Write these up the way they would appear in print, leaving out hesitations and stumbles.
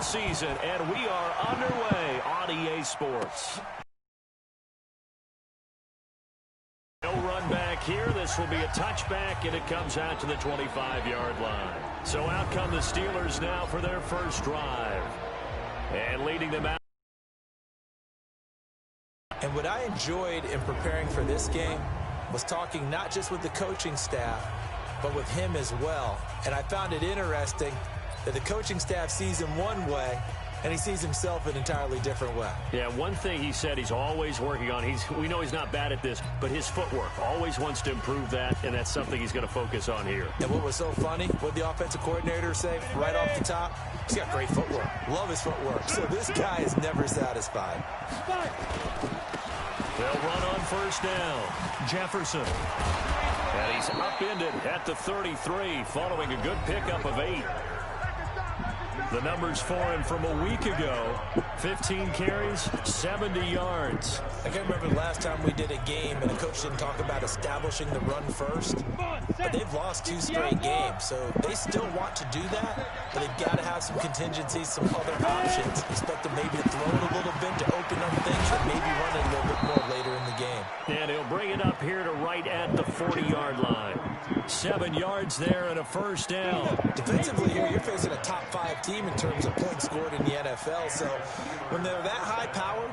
season, and we are underway on EA Sports. No run back here. This will be a touchback, and it comes out to the 25-yard line. So out come the Steelers now for their first drive. And leading them out. And what I enjoyed in preparing for this game was talking not just with the coaching staff, but with him as well. And I found it interesting that the coaching staff sees him one way, and he sees himself an entirely different way. Yeah, one thing he said he's always working on, we know he's not bad at this, but his footwork, always wants to improve that, and that's something he's going to focus on here. And what was so funny, what the offensive coordinator say right off the top, he's got great footwork. Love his footwork. So this guy is never satisfied. They'll run on first down. Jefferson. And he's upended at the 33, following a good pickup of 8. The numbers for him from a week ago, 15 carries, 70 yards. I can't remember the last time we did a game and the coach didn't talk about establishing the run first. But they've lost 2 straight games, so they still want to do that, but they've got to have some contingencies, some other options. Expect them maybe to throw it a little bit to open up things and maybe run it a little bit more later in the game. And he'll bring it up here to right at the 40-yard line. 7 yards there and a first down. Defensively here, you're facing a top 5 team in terms of points scored in the NFL. So when they're that high-powered,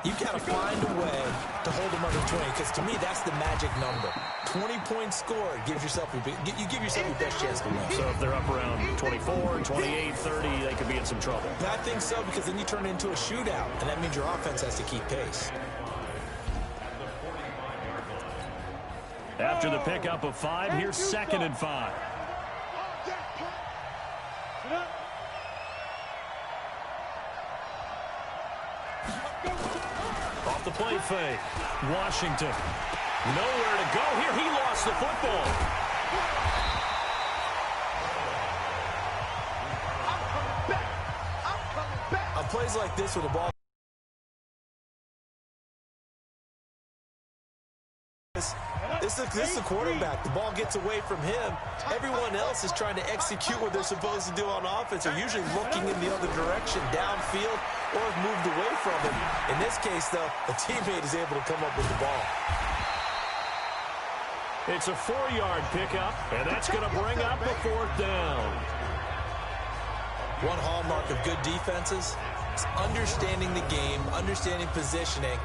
you've got to find a way to hold them under 20. Because to me, that's the magic number. 20 points scored gives yourself you give yourself your best chance to win. So if they're up around 24, 28, 30, they could be in some trouble. I think so, because then you turn it into a shootout, and that means your offense has to keep pace. After the pickup of 5, here's 2nd and 5. Off the play fake. Washington. Nowhere to go here. He lost the football. On plays like this with the ball, this is the quarterback. The ball gets away from him. Everyone else is trying to execute what they're supposed to do on offense. They're usually looking in the other direction, downfield, or have moved away from him. In this case, though, a teammate is able to come up with the ball. It's a 4-yard pickup, and that's going to bring up a 4th down. One hallmark of good defenses is understanding the game, understanding positioning,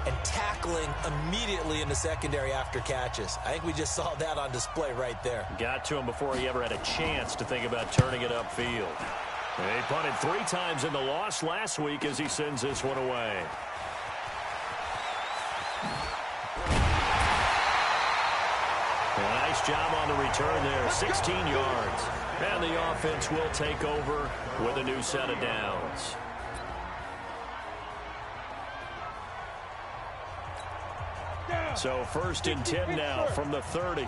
and tackling immediately in the secondary after catches. I think we just saw that on display right there. Got to him before he ever had a chance to think about turning it upfield. He punted 3 times in the loss last week as he sends this one away. Nice job on the return there, 16 yards. And the offense will take over with a new set of downs. So 1st and 10 now from the 30.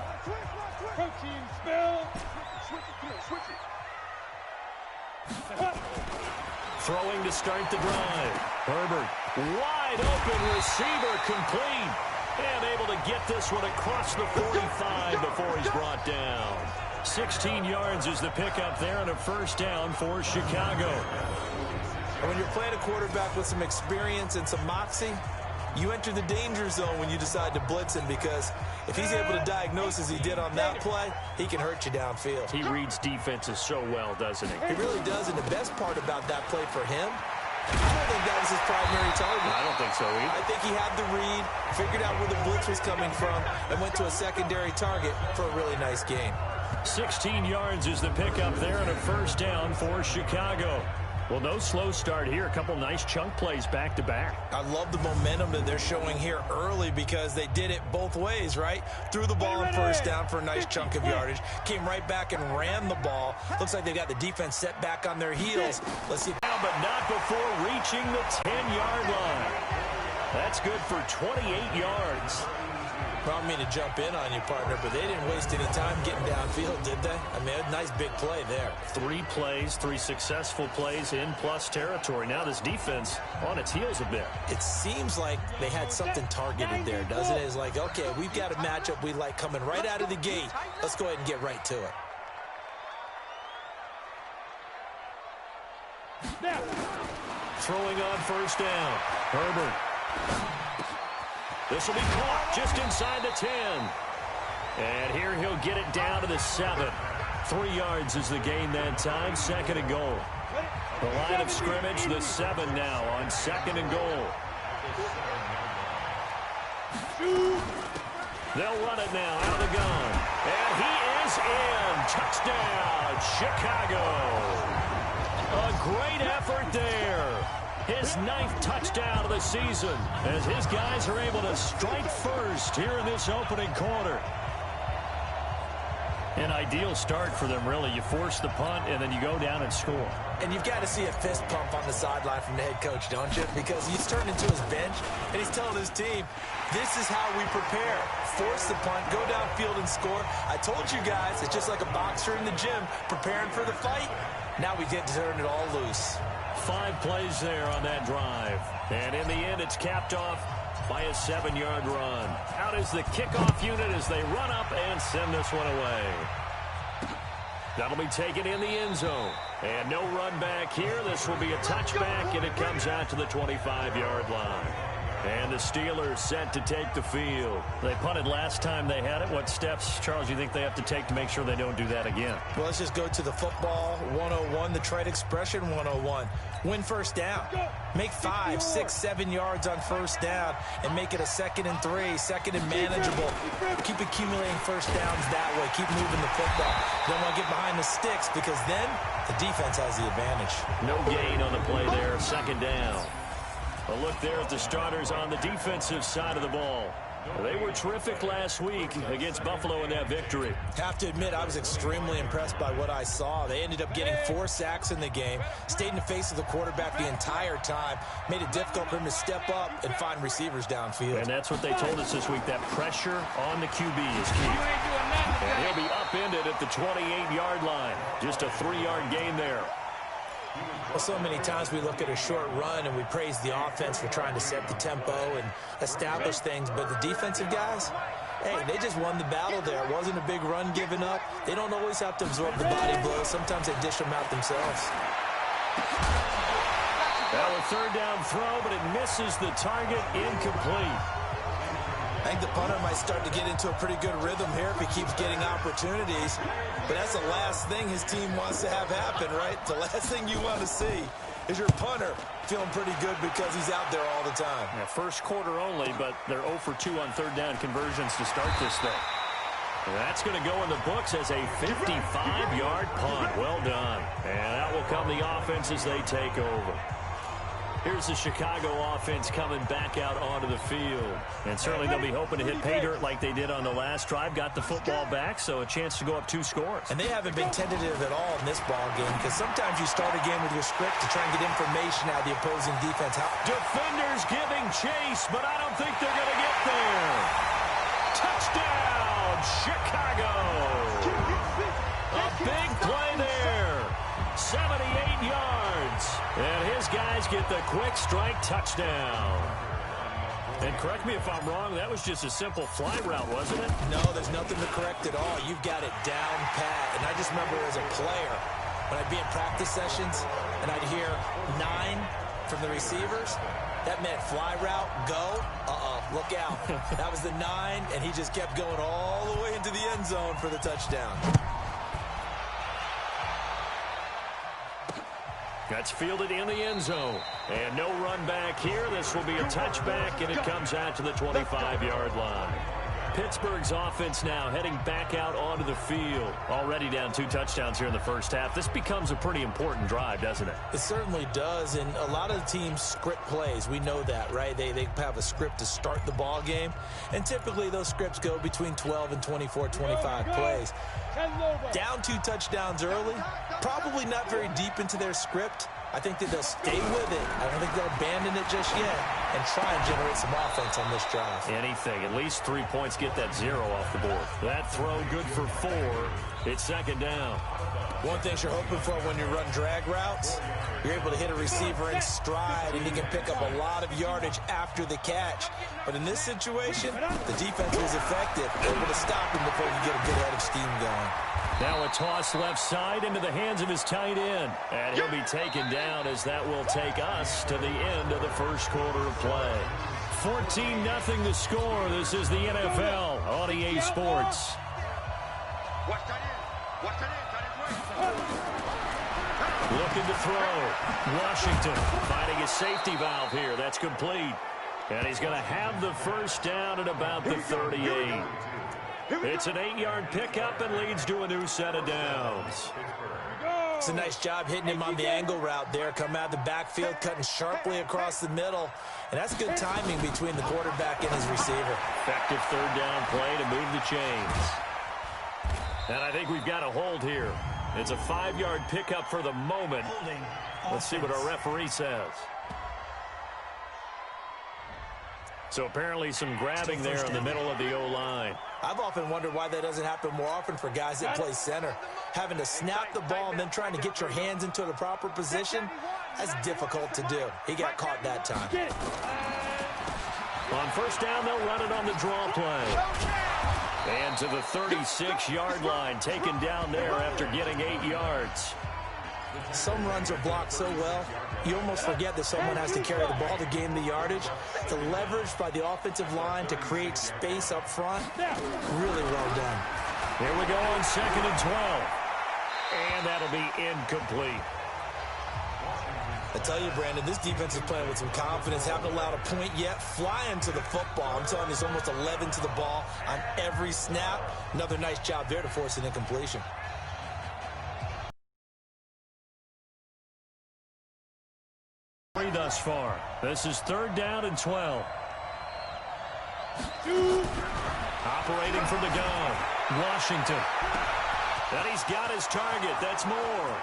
Throwing to start the drive. Herbert, wide open receiver, complete. And able to get this one across the 45 before he's brought down. 16 yards is the pickup there and a 1st down for Chicago. And when you're playing a quarterback with some experience and some moxie, you enter the danger zone when you decide to blitz him, because if he's able to diagnose as he did on that play, he can hurt you downfield. He reads defenses so well, doesn't he? He really does, and the best part about that play for him, I don't think that was his primary target. I don't think so either. I think he had the read, figured out where the blitz was coming from, and went to a secondary target for a really nice gain. 16 yards is the pickup there and a 1st down for Chicago. Well, no slow start here. A couple nice chunk plays back-to-back. I love the momentum that they're showing here early, because they did it both ways, right? Threw the ball on 1st down for a nice chunk of yardage. Came right back and ran the ball. Looks like they got the defense set back on their heels. Let's see. But not before reaching the 10-yard line. That's good for 28 yards. I don't mean to jump in on you, partner, but they didn't waste any time getting downfield, did they? I mean, a nice big play there. 3 plays, 3 successful plays in plus territory. Now this defense on its heels a bit. It seems like they had something targeted there, doesn't it? It's like, okay, we've got a matchup we like coming right out of the gate. Let's go ahead and get right to it. Throwing on first down. Herbert. This will be caught just inside the 10. And here he'll get it down to the 7. 3 yards is the gain that time. 2nd and goal. The line of scrimmage, the 7 now on 2nd and goal. They'll run it now out of the gun. And he is in. Touchdown, Chicago. A great effort there. His 9th touchdown of the season as his guys are able to strike first here in this opening quarter. An ideal start for them, really. You force the punt, and then you go down and score. And you've got to see a fist pump on the sideline from the head coach, don't you? Because he's turned into his bench, and he's telling his team, this is how we prepare. Force the punt, go downfield and score. I told you guys, it's just like a boxer in the gym preparing for the fight. Now we get to turn it all loose. 5 plays there on that drive. And in the end, it's capped off by a 7-yard run. Out is the kickoff unit as they run up and send this one away. That'll be taken in the end zone. And no run back here. This will be a touchback, and it comes out to the 25-yard line. And the Steelers set to take the field. They punted last time they had it. What steps, Charles, you think they have to take to make sure they don't do that again? Well, let's just go to the football 101, the trade expression 101. Win first down. Make 5, 6, 7 yards on first down and make it a 2nd and 3, 2nd and manageable. Keep accumulating first downs that way. Keep moving the football. Don't want to get behind the sticks because then the defense has the advantage. No gain on the play there. 2nd down. A look there at the starters on the defensive side of the ball. They were terrific last week against Buffalo in that victory. Have to admit, I was extremely impressed by what I saw. They ended up getting 4 sacks in the game, stayed in the face of the quarterback the entire time, made it difficult for him to step up and find receivers downfield. And that's what they told us this week, that pressure on the QB is key. And he'll be upended at the 28-yard line. Just a 3-yard gain there. Well, so many times we look at a short run and we praise the offense for trying to set the tempo and establish things, but the defensive guys, hey, they just won the battle there. It wasn't a big run given up. They don't always have to absorb the body blows. Sometimes they dish them out themselves. Well, a 3rd down throw, but it misses the target, incomplete. I think the punter might start to get into a pretty good rhythm here if he keeps getting opportunities. But that's the last thing his team wants to have happen, right? The last thing you want to see is your punter feeling pretty good because he's out there all the time. Yeah, first quarter only, but they're 0 for 2 on 3rd down conversions to start this thing. That's going to go in the books as a 55-yard punt. Well done. And out will come the offense as they take over. Here's the Chicago offense coming back out onto the field. And certainly they'll be hoping to hit pay dirt like they did on the last drive. Got the football back, so a chance to go up 2 scores. And they haven't been tentative at all in this ball game because sometimes you start a game with your script to try and get information out of the opposing defense. Defenders giving chase, but I don't think they're going to get there. Touchdown, Chicago. A big play there. 78 yards. And his guys get the quick strike touchdown. And correct me if I'm wrong, that was just a simple fly route, wasn't it? No, there's nothing to correct at all. You've got it down pat. And I just remember as a player, when I'd be in practice sessions and I'd hear 9 from the receivers, that meant fly route, go, look out. That was the 9, and he just kept going all the way into the end zone for the touchdown. That's fielded in the end zone. And no run back here. This will be a touchback, and it comes out to the 25-yard line. Pittsburgh's offense now heading back out onto the field. Already down 2 touchdowns here in the first half. This becomes a pretty important drive, doesn't it? It certainly does, and a lot of the teams script plays. We know that, right? They have a script to start the ball game, and typically those scripts go between 12 and 24, 25 plays. Down 2 touchdowns early, probably not very deep into their script. I think that they'll stay with it. I don't think they'll abandon it just yet and try and generate some offense on this drive. Anything. At least 3 points, get that 0 off the board. That throw good for 4. It's second down. One thing you're hoping for when you run drag routes, you're able to hit a receiver in stride, and he can pick up a lot of yardage after the catch. But in this situation, the defense was effective, able to stop him before he get a good head of steam going. Now a toss left side into the hands of his tight end. And he'll be taken down as that will take us to the end of the first quarter of play. 14-0 the score. This is the NFL on EA Sports. Looking to throw. Washington finding a safety valve here. That's complete. And he's going to have the first down at about the 38. It's an 8-yard pickup and leads to a new set of downs. It's a nice job hitting him on the angle route there. Come out of the backfield, cutting sharply across the middle. And that's good timing between the quarterback and his receiver. Effective third down play to move the chains. And I think we've got a hold here. It's a 5-yard pickup for the moment. Let's see what our referee says. So apparently some grabbing there in the middle of the O-line. I've often wondered why that doesn't happen more often for guys that play center. Having to snap the ball and then trying to get your hands into the proper position, that's difficult to do. He got caught that time. On first down, they'll run it on the draw play. And to the 36-yard line, taken down there after getting 8 yards. Some runs are blocked so well, you almost forget that someone has to carry the ball to gain the yardage. The leverage by the offensive line to create space up front, really well done. Here we go on 2nd and 12. And that'll be incomplete. I tell you, Brandon, this defense is playing with some confidence. Haven't allowed a point yet. Flying to the football. I'm telling you, it's almost 11 to the ball on every snap. Another nice job there to force an incompletion. Thus far. This is 3rd down and 12. Operating from the gun. Washington. And he's got his target. That's Moore.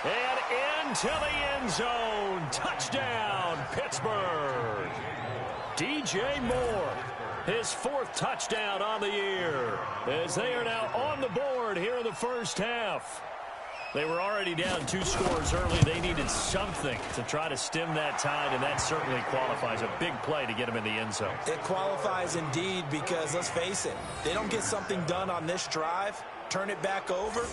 And into the end zone. Touchdown, Pittsburgh. DJ Moore. His 4th touchdown on the year. As they are now on the board here in the first half. They were already down 2 scores early. They needed something to try to stem that tide, and that certainly qualifies. A big play to get them in the end zone. It qualifies indeed because, let's face it, they don't get something done on this drive, turn it back over,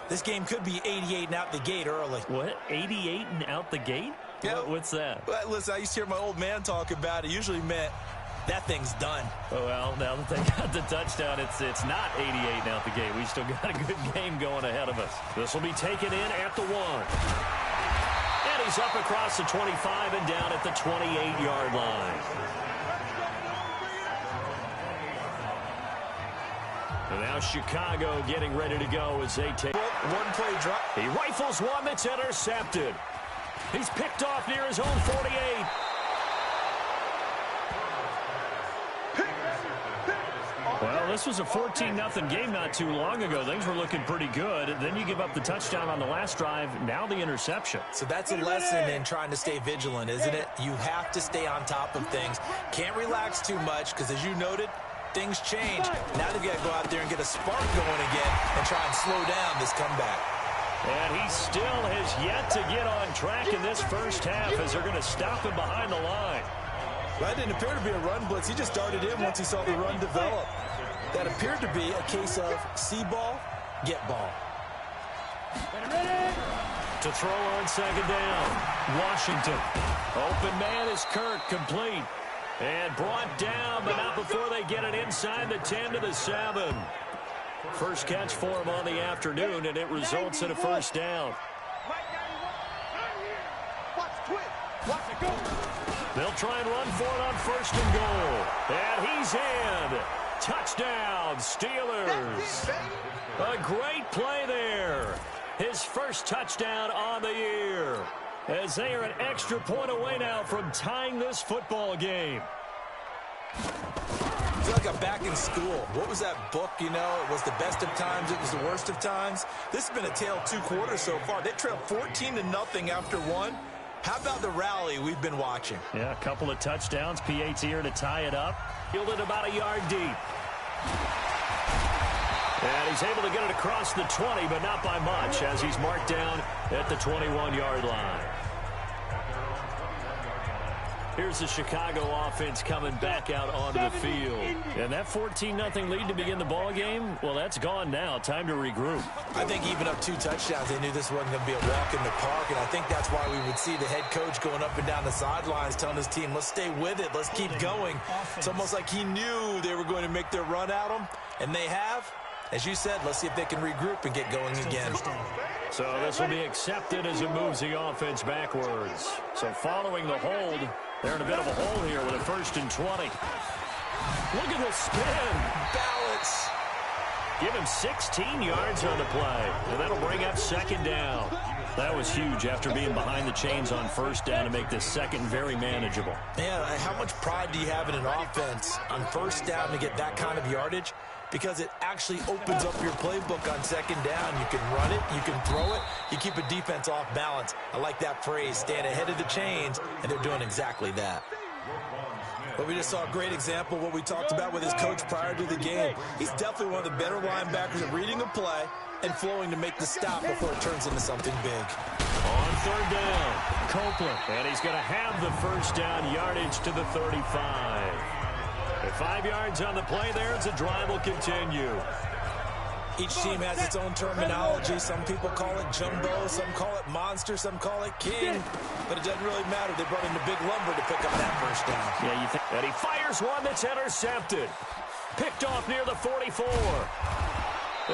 this game could be 88 and out the gate early. What? 88 and out the gate? Yeah. What's that? Well, listen, I used to hear my old man talk about it. Usually meant that thing's done. Oh, well, now that they got the touchdown, it's not 88 and out the gate. We still got a good game going ahead of us. This will be taken in at the 1. And he's up across the 25 and down at the 28-yard line. And now Chicago getting ready to go as they take one-play drop. He rifles one that's intercepted. He's picked off near his own 48. Well, this was a 14-0 game not too long ago. Things were looking pretty good. Then you give up the touchdown on the last drive. Now the interception. So that's a lesson in trying to stay vigilant, isn't it? You have to stay on top of things. Can't relax too much because, as you noted, things change. Now they've got to go out there and get a spark going again and try and slow down this comeback. And he still has yet to get on track in this first half as they're going to stop him behind the line. That didn't appear to be a run blitz. He just darted in once he saw the run develop. That appeared to be a case of see ball, get ball. To throw on 2nd down. Washington. Open man is Kirk, complete. And brought down, but not before they get it inside the 10 to the 7. First catch for him on the afternoon, and it results in a first down. They'll try and run for it on 1st and goal. And he's in. Touchdown, Steelers. A great play there. His first touchdown on the year. As they are an extra point away now from tying this football game. I feel like I'm back in school. What was that book, you know? It was the best of times. It was the worst of times. This has been a tale of 2 quarters so far. They trailed 14-0 after 1. How about the rally we've been watching? Yeah, a couple of touchdowns. P.A.'s here to tie it up. Fielded about a yard deep. And he's able to get it across the 20, but not by much, as he's marked down at the 21-yard line. Here's the Chicago offense coming back out onto the field. And that 14-0 lead to begin the ball game, well, that's gone now. Time to regroup. I think even up 2 touchdowns, they knew this wasn't going to be a walk in the park, and I think that's why we would see the head coach going up and down the sidelines telling his team, let's stay with it, let's keep going. It's almost like he knew they were going to make their run at him, and they have. As you said, let's see if they can regroup and get going again. So this will be accepted as it moves the offense backwards. So following the hold, they're in a bit of a hole here with a 1st and 20. Look at the spin. Balance. Give him 16 yards on the play, and that'll bring up 2nd down. That was huge after being behind the chains on 1st down to make this 2nd very manageable. Man, how much pride do you have in an offense on 1st down to get that kind of yardage? Because it actually opens up your playbook on 2nd down. You can run it, you can throw it, you keep a defense off balance. I like that phrase, stand ahead of the chains, and they're doing exactly that. But we just saw a great example of what we talked about with his coach prior to the game. He's definitely one of the better linebackers at reading a play and flowing to make the stop before it turns into something big. On 3rd down, Copeland, and he's going to have the 1st down yardage to the 35. At 5 yards on the play there, as the drive will continue. Each team has its own terminology. Some people call it jumbo, some call it monster, some call it king. But it doesn't really matter. They brought in the big lumber to pick up that 1st down. Yeah, you think. And he fires one that's intercepted. Picked off near the 44.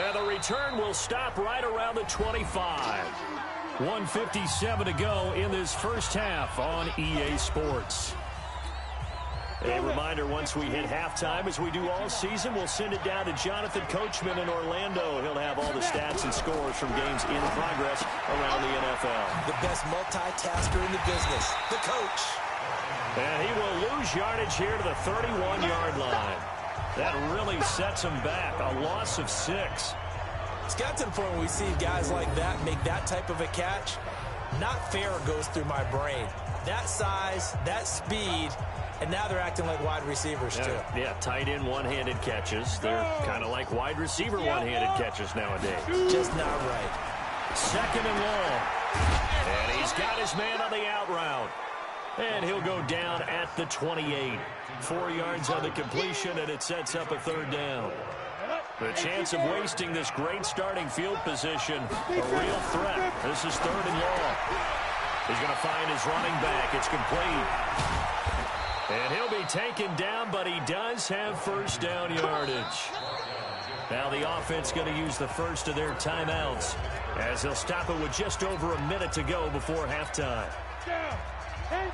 And the return will stop right around the 25. 1:57 to go in this 1st half on EA Sports. A reminder, once we hit halftime, as we do all season, we'll send it down to Jonathan Coachman in Orlando. He'll have all the stats and scores from games in progress around the NFL. The best multitasker in the business, the coach. And he will lose yardage here to the 31-yard line. That really sets him back. A loss of 6. It's got to the point where we see guys like that make that type of a catch. Not fair goes through my brain. That size, that speed, and now they're acting like wide receivers, too. Yeah, tight end one-handed catches. They're kind of like wide receiver one-handed catches nowadays. Just not right. 2nd and long. And he's got his man on the out route. And he'll go down at the 28. 4 yards on the completion, and it sets up a 3rd down. The chance of wasting this great starting field position, a real threat. This is 3rd and long. He's going to find his running back. It's complete. And he'll be taken down, but he does have 1st down yardage. Now the offense going to use the first of their timeouts, as they'll stop it with just over a minute to go before halftime. And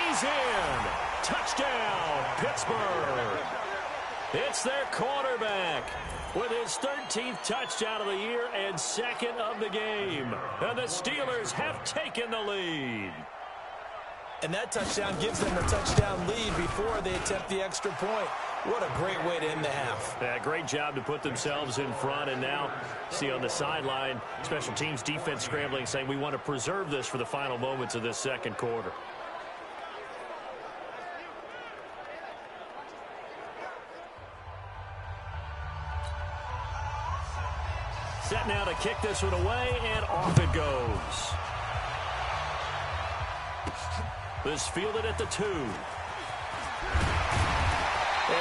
he's in. Touchdown, Pittsburgh. It's their quarterback with his 13th touchdown of the year and 2nd of the game. And the Steelers have taken the lead. And that touchdown gives them a touchdown lead before they attempt the extra point. What a great way to end the half. Yeah, great job to put themselves in front. And now, see on the sideline, special teams defense scrambling, saying we want to preserve this for the final moments of this 2nd quarter. Set now to kick this one away, and off it goes. This fielded at the 2. And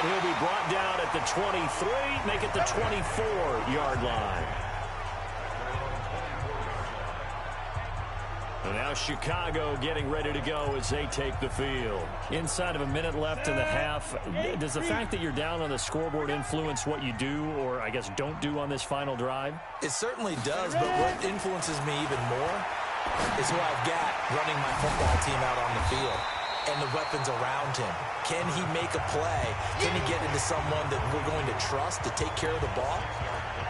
he'll be brought down at the 23, make it the 24-yard line. And now Chicago getting ready to go as they take the field. Inside of a minute left in the half, does the fact that you're down on the scoreboard influence what you do, or I guess don't do on this final drive? It certainly does, but what influences me even more is who I've got running my football team out on the field and the weapons around him. Can he make a play? Can he get into someone that we're going to trust to take care of the ball?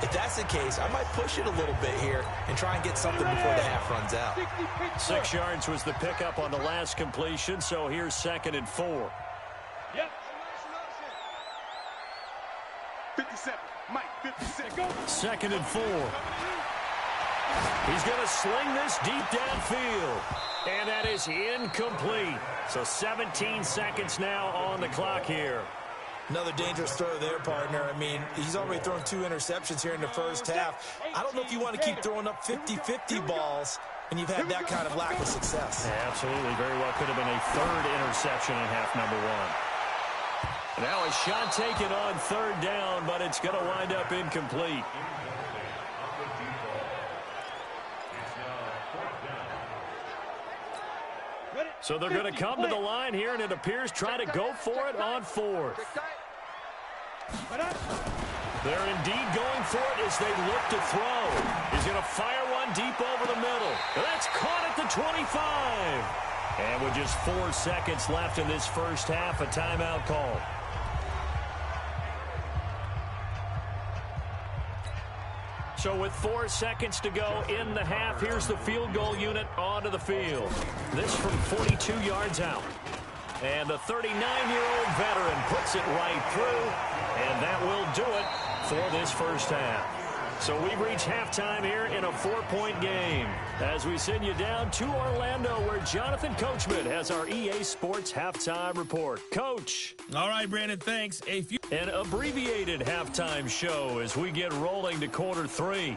If that's the case, I might push it a little bit here and try and get something before the half runs out. 6 yards was the pickup on the last completion, so here's 2nd and 4. Yep. 57. Mike, 57. Go. 2nd and 4. He's going to sling this deep downfield. And that is incomplete. So 17 seconds now on the clock here. Another dangerous throw there, partner. I mean, he's already thrown 2 interceptions here in the first half. I don't know if you want to keep throwing up 50-50 balls when you've had that kind of lack of success. Yeah, absolutely. Very well could have been a 3rd interception in half number 1. Now a shot taken on 3rd down, but it's going to wind up incomplete. So they're going to come to the line here, and it appears try to go for it on 4th. They're indeed going for it as they look to throw. He's going to fire one deep over the middle. That's caught at the 25. And with just 4 seconds left in this first half, a timeout call. So with 4 seconds to go in the half, here's the field goal unit onto the field. This from 42 yards out. And the 39-year-old veteran puts it right through, and that will do it for this first half. So we've reached halftime here in a 4-point game as we send you down to Orlando, where Jonathan Coachman has our EA Sports halftime report. Coach. All right, Brandon, thanks. An abbreviated halftime show as we get rolling to quarter 3.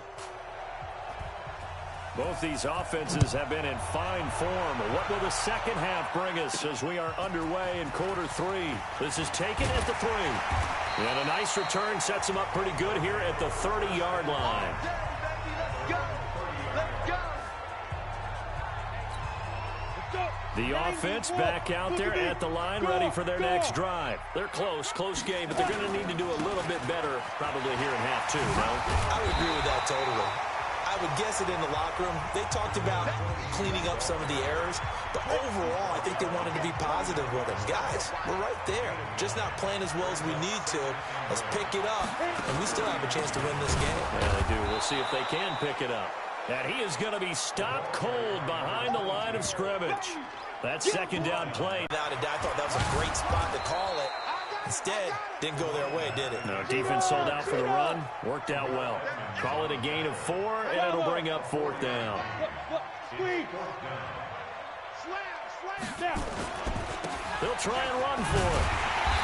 Both these offenses have been in fine form. What will the second half bring us as we are underway in quarter 3? This is taken at the 3. And a nice return sets them up pretty good here at the 30-yard line. The offense back out there at the line, ready for their next drive. They're close game, but they're going to need to do a little bit better probably here in half 2, no? I would agree with that totally. I would guess it in the locker room. They talked about cleaning up some of the errors, but overall, I think they wanted to be positive with them. Guys, we're right there. Just not playing as well as we need to. Let's pick it up, and we still have a chance to win this game. Yeah, they do. We'll see if they can pick it up. And he is going to be stopped cold behind the line of scrimmage. That second down play. Without a doubt, I thought that was a great spot to call it. Instead, didn't go their way, did it? No, defense sold out for the run. Worked out well. Call it a gain of 4, and it'll bring up 4th down. They'll try and run for it.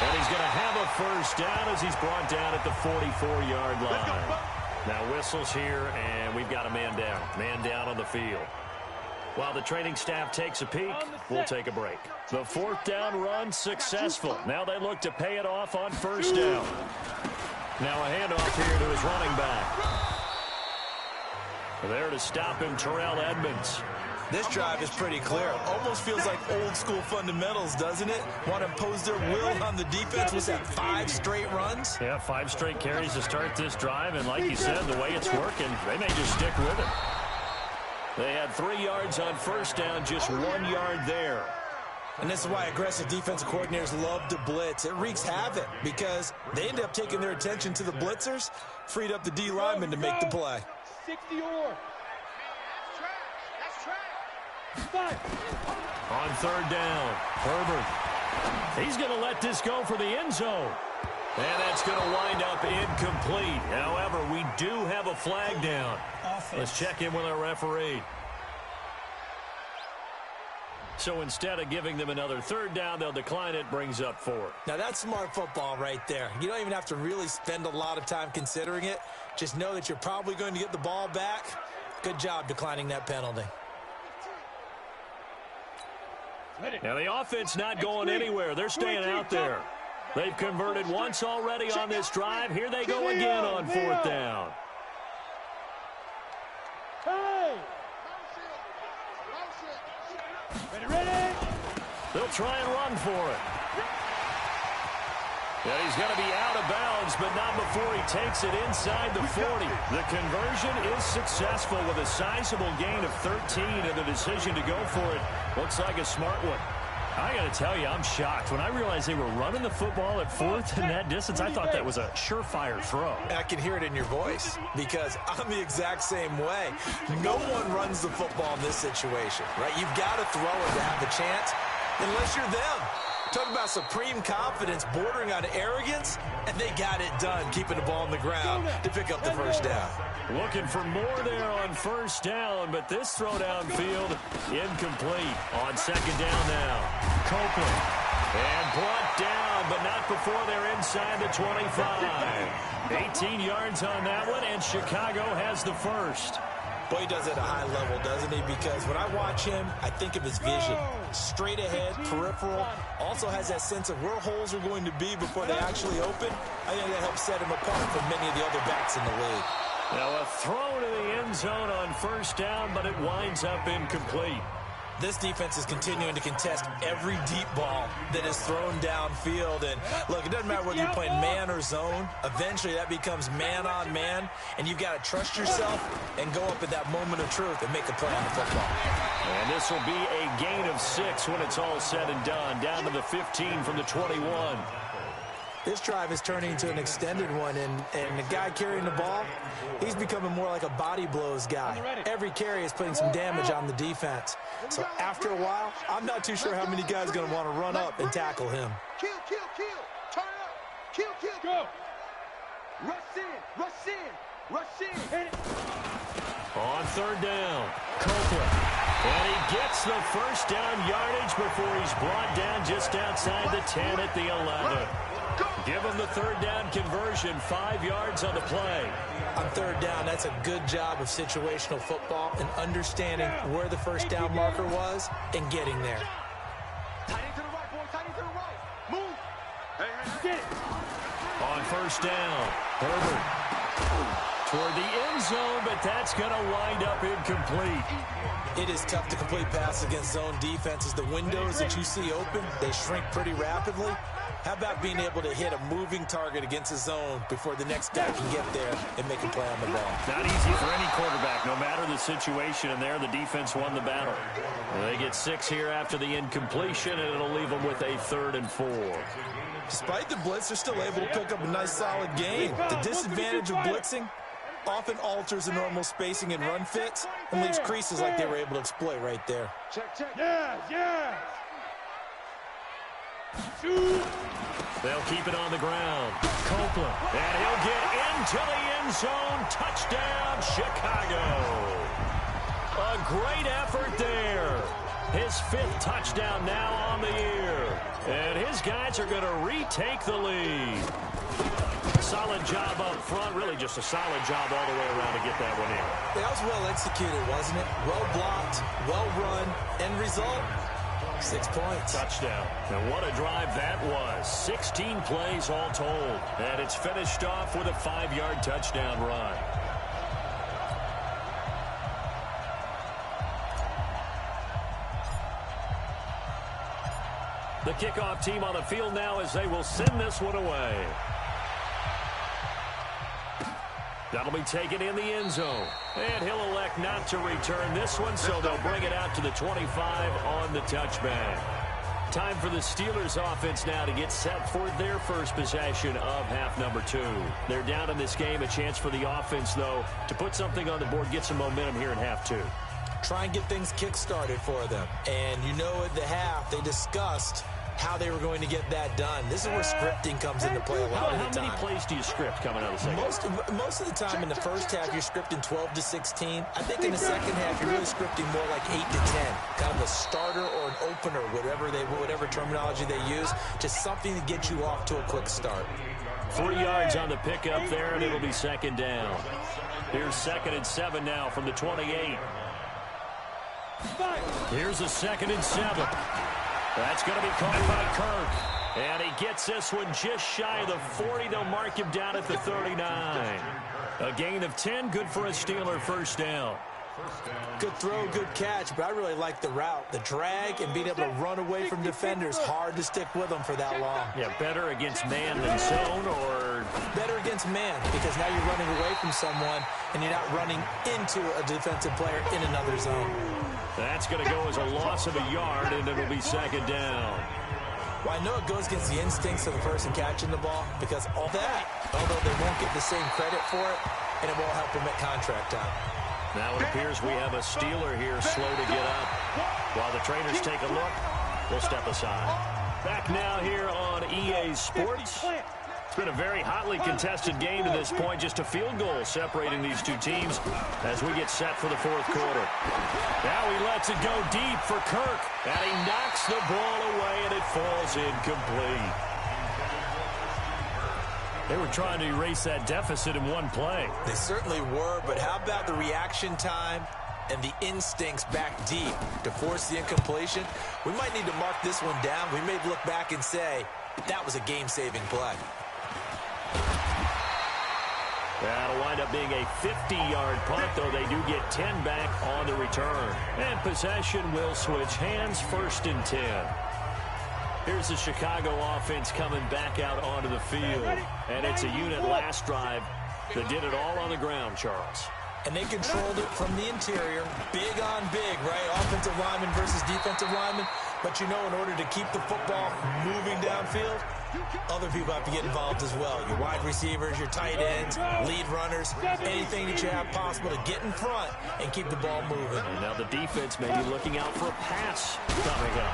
And he's going to have a first down as he's brought down at the 44-yard line. Now whistles here, and we've got a man down. Man down on the field. While the training staff takes a peek, we'll take a break. The 4th down run successful. Now they look to pay it off on first down. Now a handoff here to his running back. There to stop him, Terrell Edmonds. This drive is pretty clear. Almost feels like old school fundamentals, doesn't it? Want to impose their will on the defense. Was that 5 straight runs? Yeah, 5 straight carries to start this drive. And like you said, the way it's working, they may just stick with it. They had 3 yards on first down, just 1 yard there. And this is why aggressive defensive coordinators love to blitz. It wreaks havoc because they end up taking their attention to the blitzers, freed up the D lineman to make the play. 60-or. On 3rd down, Herbert. He's going to let this go for the end zone. And that's going to wind up incomplete. However, we do have a flag down. Let's check in with our referee. So instead of giving them another 3rd down, they'll decline it, brings up 4. Now that's smart football right there. You don't even have to really spend a lot of time considering it. Just know that you're probably going to get the ball back. Good job declining that penalty. Now the offense not going anywhere. They're staying out there. They've converted once already on this drive. Here they go again on 4th down. Ready. They'll try and run for it. Yeah, he's going to be out of bounds, but not before he takes it inside the 40. The conversion is successful with a sizable gain of 13, and the decision to go for it looks like a smart one. I got to tell you, I'm shocked. When I realized they were running the football at 4th in that distance, I thought that was a surefire throw. I can hear it in your voice because I'm the exact same way. No one runs the football in this situation, right? You've got to throw it to have a chance unless you're them. Talk about supreme confidence bordering on arrogance, and they got it done, keeping the ball on the ground to pick up the first down. Looking for more there on first down, but this throw downfield incomplete. On second down now, Copeland. And brought down, but not before they're inside the 25. 18 yards on that one, and Chicago has the first. Boy, he does it at a high level, doesn't he? Because when I watch him, I think of his vision. Straight ahead, peripheral. Also has that sense of where holes are going to be before they actually open. I think that helps set him apart from many of the other backs in the league. Now a throw to the end zone on first down, but it winds up incomplete. This defense is continuing to contest every deep ball that is thrown downfield. And, look, it doesn't matter whether you're playing man or zone. Eventually, that becomes man-on-man, and you've got to trust yourself and go up at that moment of truth and make a play on the football. And this will be a gain of 6 when it's all said and done, down to the 15 from the 21. This drive is turning into an extended one, and the guy carrying the ball, he's becoming more like a body blows guy. Every carry is putting some damage on the defense. So after a while, I'm not too sure how many guys are going to want to run up and tackle him. Kill, kill, kill. Turn up. Kill, kill. Go. Rush in, rush in, rush in. Hit it. On third down, Copeland. And he gets the first down yardage before he's brought down just outside the 10 at the 11. Give him the third down conversion, 5 yards on the play. On third down, that's a good job of situational football and understanding where the first down marker was and getting there. Tight end to the right, boy. Tight end to the right. Move. Hey, get it. On first down, Herbert toward the end zone, but that's going to wind up incomplete. It is tough to complete passes against zone defenses. The windows that you see open, they shrink pretty rapidly. How about being able to hit a moving target against a zone before the next guy can get there and make a play on the ball? Not easy for any quarterback, no matter the situation, and there the defense won the battle. They get 6 here after the incompletion, and it'll leave them with a 3rd and 4. Despite the blitz, they're still able to pick up a nice solid gain. The disadvantage of blitzing often alters the normal spacing and run fits and leaves creases like they were able to exploit right there. Check, check. Yeah. They'll keep it on the ground. Copeland. And he'll get into the end zone. Touchdown, Chicago. A great effort there. His 5th touchdown now on the year. And his guys are going to retake the lead. Solid job up front. Really just a solid job all the way around to get that one in. That was well executed, wasn't it? Well blocked, well run. End result, 6 points. Touchdown. And what a drive that was. 16 plays all told. And it's finished off with a 5-yard touchdown run. The kickoff team on the field now as they will send this one away. That'll be taken in the end zone. And he'll elect not to return this one, so they'll bring it out to the 25 on the touchback. Time for the Steelers offense now to get set for their first possession of half number 2. They're down in this game. A chance for the offense, though, to put something on the board, get some momentum here in half 2. Try and get things kick-started for them. And you know at the half, they discussed how they were going to get that done. This is where scripting comes into play a lot of the time. How many plays do you script coming out of the second? Most of the time in the first half, you're scripting 12 to 16. I think in the second half, you're really scripting more like 8 to 10. Kind of a starter or an opener, whatever terminology they use. Just something to get you off to a quick start. 3 yards on the pickup there, and it'll be second down. Here's 2nd and 7 now from the 28. Here's a 2nd and 7. That's going to be caught by Kirk. And he gets this one just shy of the 40. They'll mark him down at the 39. A gain of 10, good for a Steeler first down. Good throw, good catch, but I really like the route. The drag and being able to run away from defenders, hard to stick with them for that long. Yeah, better against man than zone, or? Better against man, because now you're running away from someone and you're not running into a defensive player in another zone. That's going to go as a loss of a yard, and it'll be second down. Well, I know it goes against the instincts of the person catching the ball, because all that, although they won't get the same credit for it, and it won't help them at contract time. Now it appears we have a Steeler here slow to get up. While the trainers take a look, we'll step aside. Back now here on EA Sports. It's been a very hotly contested game to this point. Just a field goal separating these two teams as we get set for the fourth quarter. Now he lets it go deep for Kirk. And he knocks the ball away, and it falls incomplete. They were trying to erase that deficit in one play. They certainly were, but how about the reaction time and the instincts back deep to force the incompletion? We might need to mark this one down. We may look back and say that was a game-saving play. That'll wind up being a 50-yard punt, though they do get 10 back on the return. And possession will switch hands, 1st and 10. Here's the Chicago offense coming back out onto the field. And it's a unit last drive that did it all on the ground, Charles. And they controlled it from the interior, big on big, right? Offensive lineman versus defensive lineman. But you know, in order to keep the football moving downfield, other people have to get involved as well. Your wide receivers, your tight ends, lead runners, anything that you have possible to get in front and keep the ball moving. And now the defense may be looking out for a pass coming up.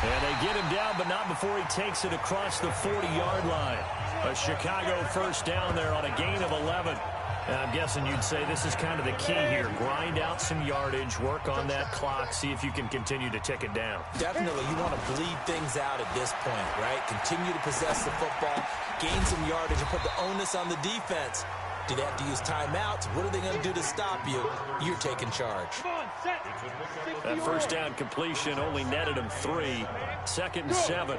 And they get him down, but not before he takes it across the 40-yard line. A Chicago first down there on a gain of 11. And I'm guessing you'd say this is kind of the key here. Grind out some yardage, work on that clock, see if you can continue to tick it down. Definitely, you want to bleed things out at this point, right? Continue to possess the football, gain some yardage, and put the onus on the defense. Do they have to use timeouts? What are they going to do to stop you? You're taking charge. That first down completion only netted him 3. 2nd and 7.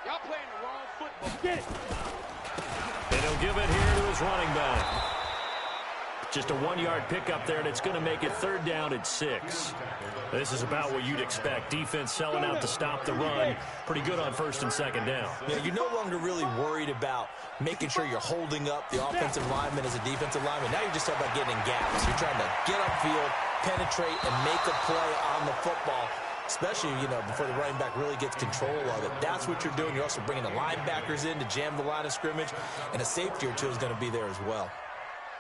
Y'all playing the wrong football. Get it. And he'll give it here to his running back. Just a 1-yard pickup there, and it's going to make it 3rd down at 6. This is about what you'd expect. Defense selling out to stop the run. Pretty good on 1st and 2nd down. Yeah, you're no longer really worried about making sure you're holding up the offensive lineman as a defensive lineman. Now you're just talking about getting in gaps. You're trying to get upfield, penetrate, and make a play on the football. Especially, you know, before the running back really gets control of it. That's what you're doing. You're also bringing the linebackers in to jam the line of scrimmage, and a safety or two is going to be there as well.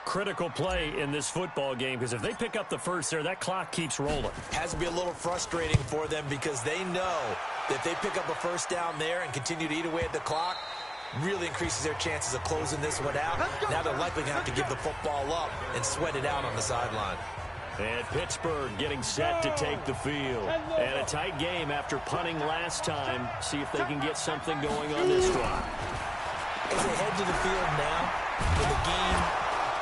Critical play in this football game, because if they pick up the first there, that clock keeps rolling. Has to be a little frustrating for them because they know that if they pick up a first down there and continue to eat away at the clock, really increases their chances of closing this one out. Now they're likely going to have to give the football up and sweat it out on the sideline. And Pittsburgh getting set to take the field. And a tight game after punting last time. See if they can get something going on this drive. As they head to the field now, with a game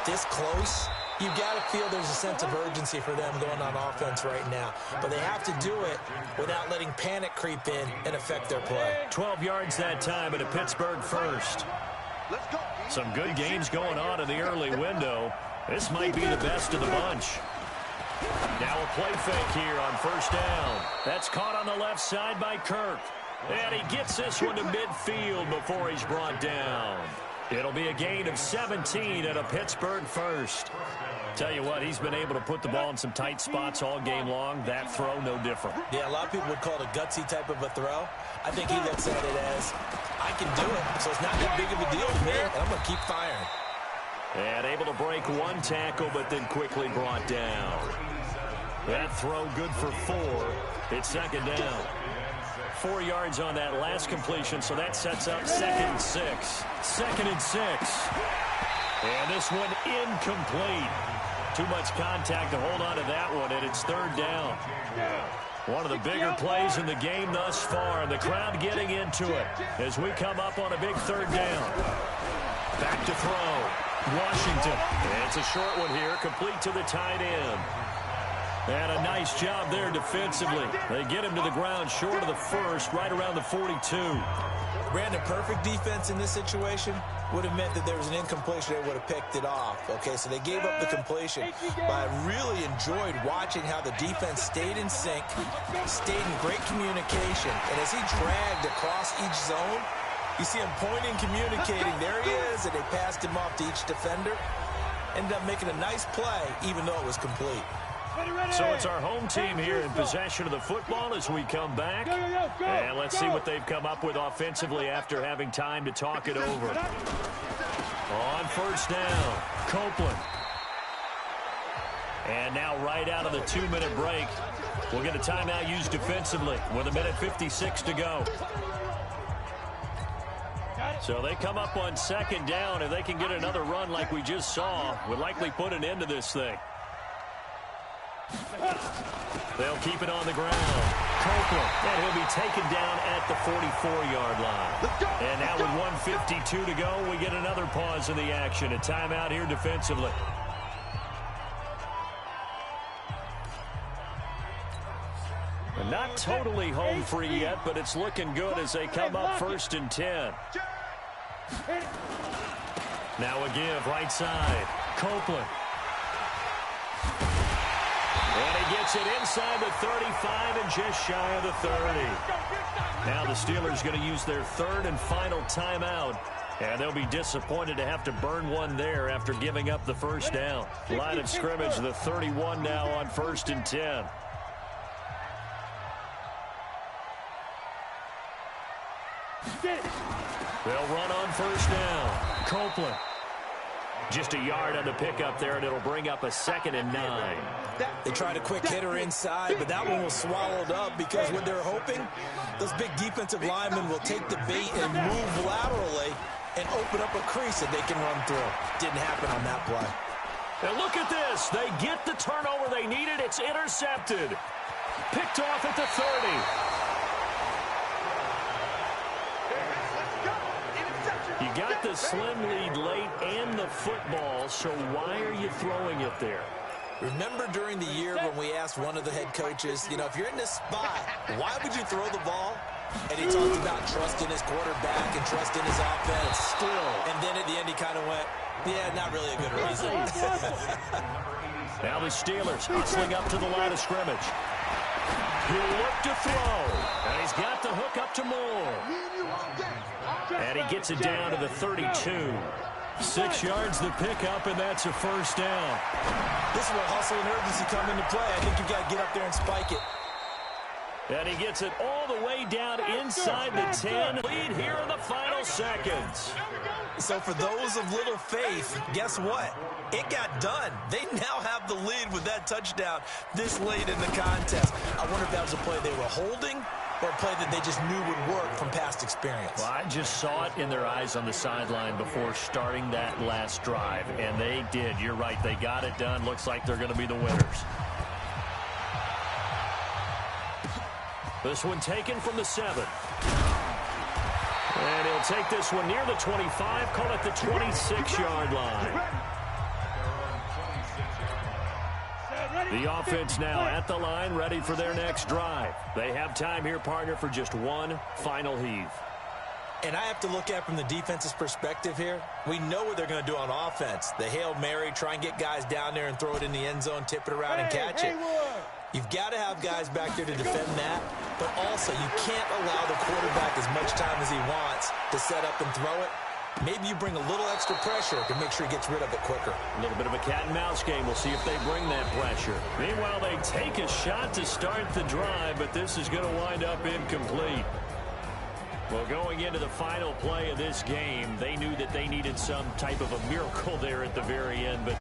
this close, you've got to feel there's a sense of urgency for them going on offense right now. But they have to do it without letting panic creep in and affect their play. 12 yards that time at a Pittsburgh first. Some good games going on in the early window. This might be the best of the bunch. Now a play fake here on 1st down. That's caught on the left side by Kirk. And he gets this one to midfield before he's brought down. It'll be a gain of 17 at a Pittsburgh first. Tell you what, he's been able to put the ball in some tight spots all game long. That throw, no different. Yeah, a lot of people would call it a gutsy type of a throw. I think he looks at it as, I can do it, so it's not that big of a deal to me, and I'm going to keep firing. And able to break one tackle, but then quickly brought down. That throw good for 4. It's 2nd down. 4 yards on that last completion, so that sets up 2nd and 6. 2nd and 6. And this one incomplete. Too much contact to hold on to that one, and it's 3rd down. One of the bigger plays in the game thus far, and the crowd getting into it as we come up on a big 3rd down. Back to throw. Washington. It's a short one here, complete to the tight end. And a nice job there defensively. They get him to the ground short of the first, right around the 42. Brandon, perfect defense in this situation would have meant that there was an incompletion. They would have picked it off. Okay, so they gave up the completion. But I really enjoyed watching how the defense stayed in sync, stayed in great communication. And as he dragged across each zone, you see him pointing, communicating. There he is, and they passed him off to each defender. Ended up making a nice play, even though it was complete. So it's our home team here in possession of the football as we come back. And let's see what they've come up with offensively after having time to talk it over. On 1st down, Copeland. And now right out of the 2-minute break, We'll get a timeout used defensively with 1:56 to go. So they come up on second down. If they can get another run like we just saw, would likely put an end to this thing. They'll keep it on the ground. Copeland, and he'll be taken down at the 44-yard line. And now with 1:52 to go, we get another pause in the action. A timeout here defensively. Not totally home free yet, but it's looking good as they come up 1st and 10. Now a give right side. Copeland. And he gets it inside the 35 and just shy of the 30. Now the Steelers going to use their 3rd and final timeout. And they'll be disappointed to have to burn one there after giving up the first down. Line of scrimmage, the 31 now on 1st and 10. They'll run on first down. Copeland. Just a yard on the pickup there, and it'll bring up a 2nd and 9. They tried a quick hitter inside, but that one was swallowed up because what they're hoping, those big defensive linemen will take the bait and move laterally and open up a crease that they can run through. Didn't happen on that play. And look at this. They get the turnover they needed. It's intercepted. Picked off at the 30. You got the slim lead late and the football, so why are you throwing it there? Remember during the year when we asked one of the head coaches, you know, if you're in this spot, why would you throw the ball? And he talked about trusting his quarterback and trusting his offense. Still. And then at the end he kind of went, yeah, not really a good reason. Now the Steelers hustling up to the line of scrimmage. He'll look to throw. And he's got the hook up to Moore. And he gets it down to the 32. 6 yards the pickup, and that's a first down. This is where hustle and urgency come into play. I think you've got to get up there and spike it. And he gets it all the way down inside the 10. Lead here in the final seconds. So for those of little faith, guess what? It got done. They now have the lead with that touchdown this late in the contest. I wonder if that was a play they were holding or a play that they just knew would work from past experience. Well, I just saw it in their eyes on the sideline before starting that last drive, and they did. You're right. They got it done. Looks like they're going to be the winners. This one taken from the 7. And he'll take this one near the 25, call it the 26-yard line. The offense now at the line, ready for their next drive. They have time here, partner, for just one final heave. And I have to look at from the defense's perspective here. We know what they're going to do on offense. The Hail Mary, try and get guys down there and throw it in the end zone, tip it around and catch it. You've got to have guys back there to defend that, but also you can't allow the quarterback as much time as he wants to set up and throw it. Maybe you bring a little extra pressure to make sure he gets rid of it quicker. A little bit of a cat and mouse game. We'll see if they bring that pressure. Meanwhile, they take a shot to start the drive, but this is going to wind up incomplete. Well, going into the final play of this game, they knew that they needed some type of a miracle there at the very end, but